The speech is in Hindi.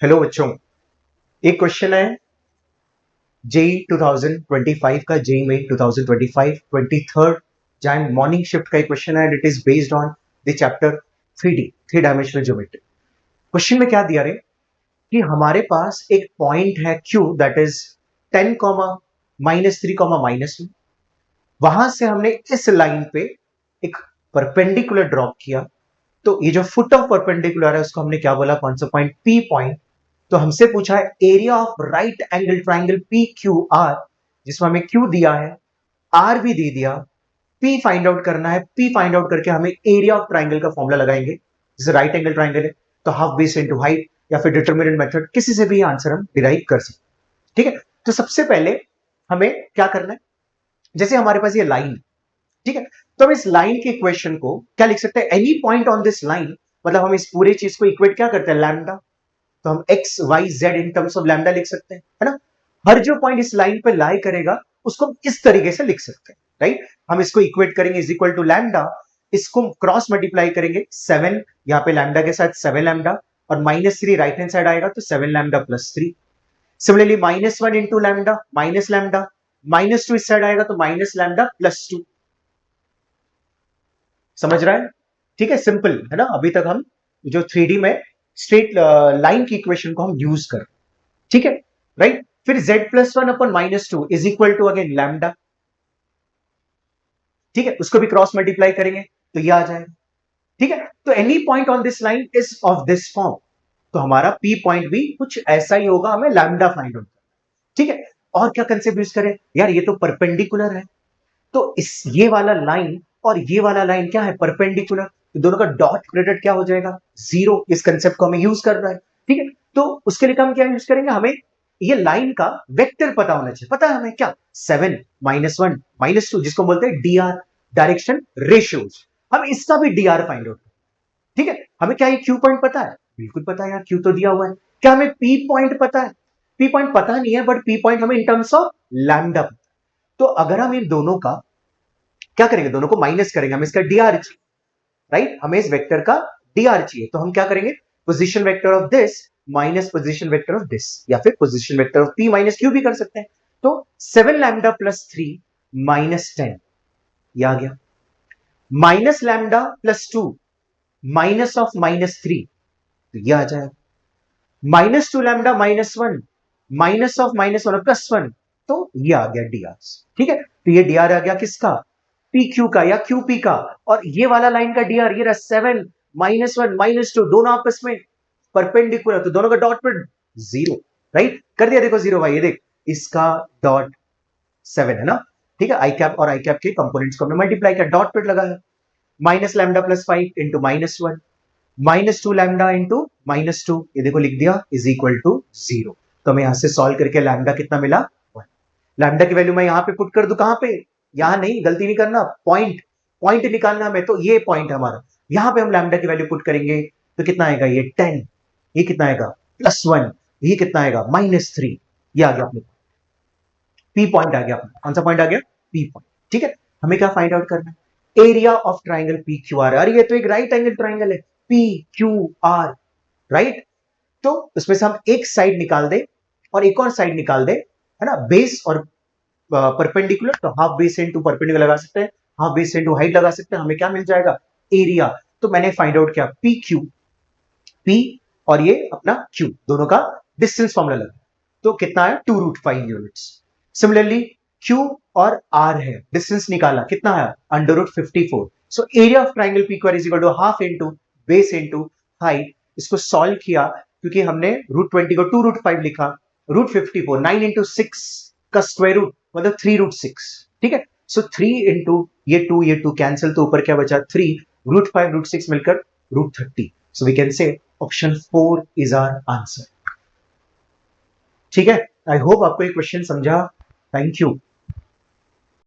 हेलो बच्चों, एक क्वेश्चन है जेई 2025 का, जेई में 2025 23rd जैन मॉर्निंग शिफ्ट का एक क्वेश्चन है। It is based on the chapter 3D, three dimensional geometry. Question में क्या दिया रे कि हमारे पास एक पॉइंट है Q दैट इज 10, -3, -1। वहां से हमने इस लाइन पे एक परपेंडिकुलर ड्रॉप किया। तो ये जो फुट ऑफ परपेंडिकुलर है उसको हमने क्या बोला, कौन सा पॉइंट, P पॉइंट। तो हमसे पूछा है area of right angle triangle P Q are, जिसमें हमें क्यू दिया है, आर भी दे दिया, पी फाइंड आउट करना है। पी फाइंड आउट करके हमें एरिया ऑफ ट्राइंगल का फॉर्मूला लगाएंगे। जैसे राइट एंगल ट्राइंगल है तो हाफ बेस इनटू हाइट, या फिर डिटरमिनेंट मेथड, किसी से भी आंसर हम डिराइव कर सकते हैं। ठीक है, तो सबसे पहले हमें क्या करना है, जैसे हमारे पास ये लाइन, ठीक है, तो हम इस लाइन के इक्वेशन को क्या लिख सकते हैं, any point on this line, मतलब हम इस पूरे चीज को इक्वेट क्या करते हैं, लैम्डा। तो हम X Y Z in terms of lambda लिख सकते हैं, है ना। हर जो पॉइंट इस लाइन पे लाई करेगा उसको हम इस तरीके से लिख सकते हैं, राइट। हम इसको इक्वेट करेंगे इज इक्वल टू लैम्डा, इसको क्रॉस मल्टीप्लाई करेंगे 7, यहाँ पे लैम्डा के साथ 7 लैम्डा, और -3 राइट हैंड साइड आएगा तो 7 lambda plus 3। Similarly -1 into lambda minus lambda, -2 इस साइड आएगा तो माइनस लैम्डा प्लस 2। समझ रहा है, ठीक है, सिंपल है ना। अभी तक हम जो 3D में स्ट्रेट लाइन की इक्वेशन को हम यूज कर, ठीक है, राइट। फिर z+1/-2 is equal to again lambda, ठीक है, उसको भी क्रॉस मल्टीप्लाई करेंगे तो ये आ जाएगा, ठीक है। तो any point on this line is of this form, तो हमारा पी पॉइंट भी कुछ ऐसा ही होगा, हमें लैम्डा फाइंड आउट, ठीक है। और क्या कंसेप्ट यूज करें यार, ये तो परपेंडिकुलर है, तो इस ये वाला लाइन और ये वाला लाइन क्या है, परपेंडिकुलर, तो दोनों का डॉट प्रोडक्ट क्या हो जाएगा, 0। इस कंसेप्ट को हमें यूज कर रहा है, ठीक है। तो उसके लिए हम क्या यूज करेंगे, हमें ये लाइन का वेक्टर पता होना चाहिए। पता है हमें क्या, 7, -1, -2, जिसको बोलते हैं डीआर, डायरेक्शन रेशियोज। हम इसका भी डीआर फाइंड आउट, ठीक है। हमें क्या ये क्यू पॉइंट पता है, बिल्कुल पता है यार, क्यू तो दिया हुआ है। क्या हमें पी पॉइंट पता है, पी पॉइंट पता नहीं है, बट पी पॉइंट हमें इन टर्म्स ऑफ लैम्डा। तो अगर हम इन दोनों का क्या करेंगे, दोनों को माइनस करेंगे, हमें इसका डीआर चाहिए, राइट, हमें इस वेक्टर का डीआर चाहिए। तो हम क्या करेंगे, position vector of this minus position vector of this, या फिर position vector of P minus Q भी कर सकते हैं। तो 7 लैम्डा प्लस 3 -10, ये आ गया। Minus lambda plus 2 minus of -3, तो ये आ जाएगा। -2 लैम्डा -1 माइनस ऑफ -1 +1, तो ये आ गया डीआर, ठीक है। तो ये डीआर आ गया किसका, पी क्यू का या क्यू पी का। और ये वाला लाइन का डीआर ये रहा 7, -1 -2, दोनों आपस में परपेंडिकुलर, तो दोनों का डॉट पर 0, राइट, कर दिया। देखो 0 भाई, ये देख, इसका डॉट 7 है ना, ठीक है। आई कैप और आई कैप के कंपोनेंट्स को हमने मल्टीप्लाई किया, डॉट पेट लगाया। Minus lambda plus 5 into -1, -2 lambda into -2, ये देखो लिख दिया, इज इक्वल टू 0। तो हमें यहां से सॉल्व करके लैम्डा कितना मिला, 1। लैम्डा की वैल्यू मैं यहां पे पुट कर दूं, कहां पे, यहां नहीं, गलती नहीं करना, पॉइंट, पॉइंट निकालना हमें। तो ये पॉइंट हमारा, यहां पे हम लैम्डा की वैल्यू पुट करेंगे तो कितना आएगा, ये 10, ये कितना आएगा +1, ये कितना आएगा -3, ये आ गया अपने पी पॉइंट आ गया अपना। कौन सा पॉइंट आ गया, पी पॉइंट, ठीक है। हमें क्या फाइंड आउट करना है, area of triangle P Q are. अरे ये तो एक राइट एंगल ट्राइंगल है, पी क्यू आर, राइट। तो उसमें से हम एक साइड निकाल दे और एक और साइड निकाल दे, है ना, बेस और परपेंडिकुलर, तो हाफ बेस इंटू परपेंडिकुलर लगा सकते हैं, हाफ बेस इंटू हाइट लगा सकते हैं, हमें क्या मिल जाएगा, एरिया। तो मैंने फाइंड आउट किया पी क्यू, पी और ये अपना क्यू, दोनों का डिस्टेंस फॉर्मूला लगा, तो कितना है 2√5 यूनिट्स। सिमिलरली क्यू और आर है, डिस्टेंस निकाला, कितना है √54। So area of triangle P Q R is equal to half into base into height. इसको सॉल्व किया, क्योंकि हमने √20 को 2√5 लिखा, √54 9 इंटू 6 का स्क्वायर रूट मतलब 3√6, ठीक है। सो 3 इंटू ये 2 कैंसिल, तो ऊपर क्या बचा 3, √5 √6 मिलकर √30। So we can say option 4 is our answer, ठीक है। आई होप आपको ये क्वेश्चन समझा, थैंक यू।